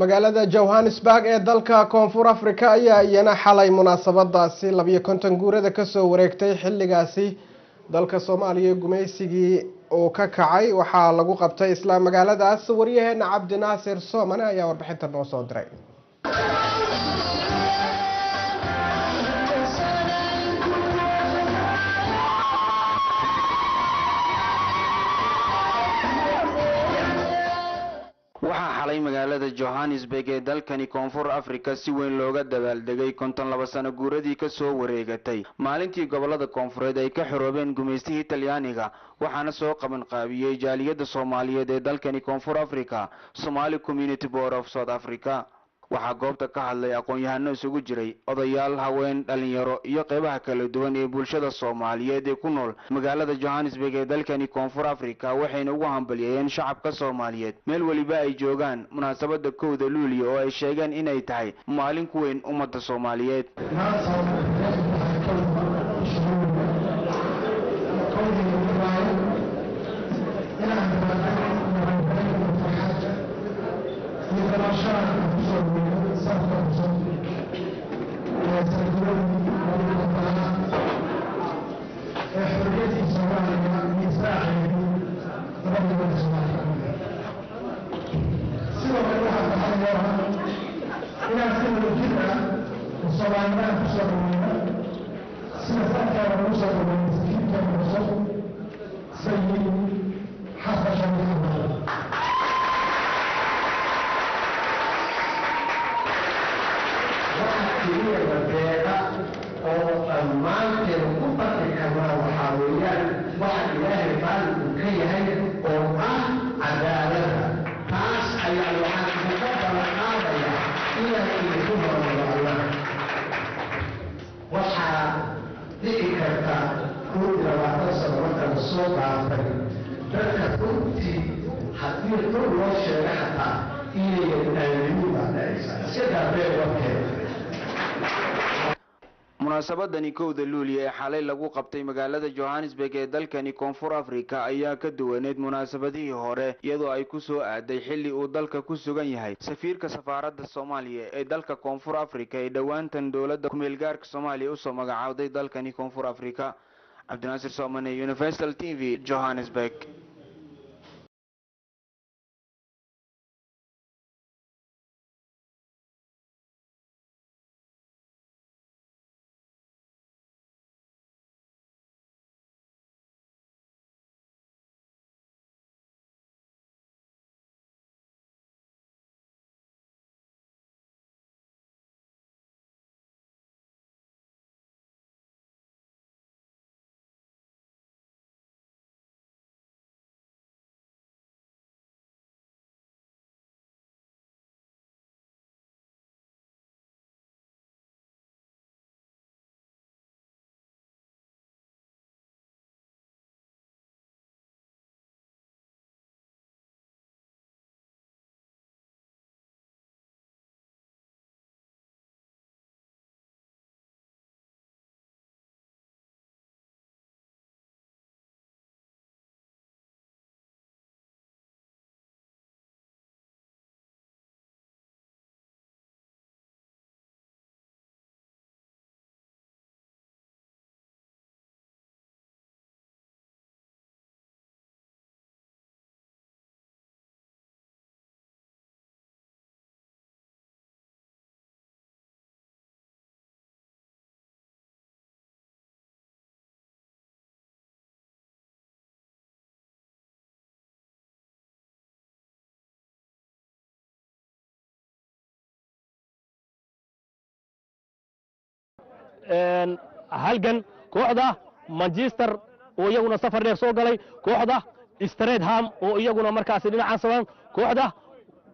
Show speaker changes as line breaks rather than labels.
magaalada Johannesburg ee dalka Koonfur Afrika ayaa iyana xalay munaasabadaasi 250 guurada ka soo wareegtay xilligaasi dalka Soomaaliya gumaysigii oo ka kacay waxa lagu qabtay isla magaaladaas wariyaheena Cabdinasir Soomane ayaa warbixinta noo soo diray
waxaa xalay magaalada Johannesburg ee dalkani Koonfur Afrika si weyn looga dabaaldegay 52 sano guuradii ka soo wareegatay maalintii gobolada koonfureed ay ka xoroobeen gumaystihii Talyaaniga waxaana soo qaban qaabiyay jaaliyada Soomaaliyeed ee dalkani Koonfur Afrika Somali Community Board of South Africa waxaa goobta ka hadlay aqoon-yahano isugu jiray odayaal haween dhalinyaro iyo qaybaha kala duwan ee bulshada Soomaaliyeed ee ku nool magaalada Johannesburg ee dalkani Koonfur Afrika waxayna ugu hambalyeeyeen shacabka Soomaaliyeed meel waliba ay joogaan munaasabada 1da Luuley oo ay sheegeen inay tahay maalin ku weyn ummadda Soomaaliyeed munaasabadani 1da Luuley ee xalay lagu qabtay magaalada Johannesburg ee dalkani Koonfur Afrika ayaa ka duwaneed munaasabadihii hore iyadoo ay ku soo aaday xilli uu dalka ku sugan yahay safiirka safaaradda Soomaaliya ee dalka Koonfur Afrika ee dhawaantan dawladda ku meel gaarka Soomaaliya u soo magacaaday dalkani Koonfur Afrika Cabdinasir Soomane Universaltv Johannesburg
halgan kooxda Manchester oo iyaguna safar dheer soo galay kooxda Streatham oo iyaguna markaas dhinaca saban kooxda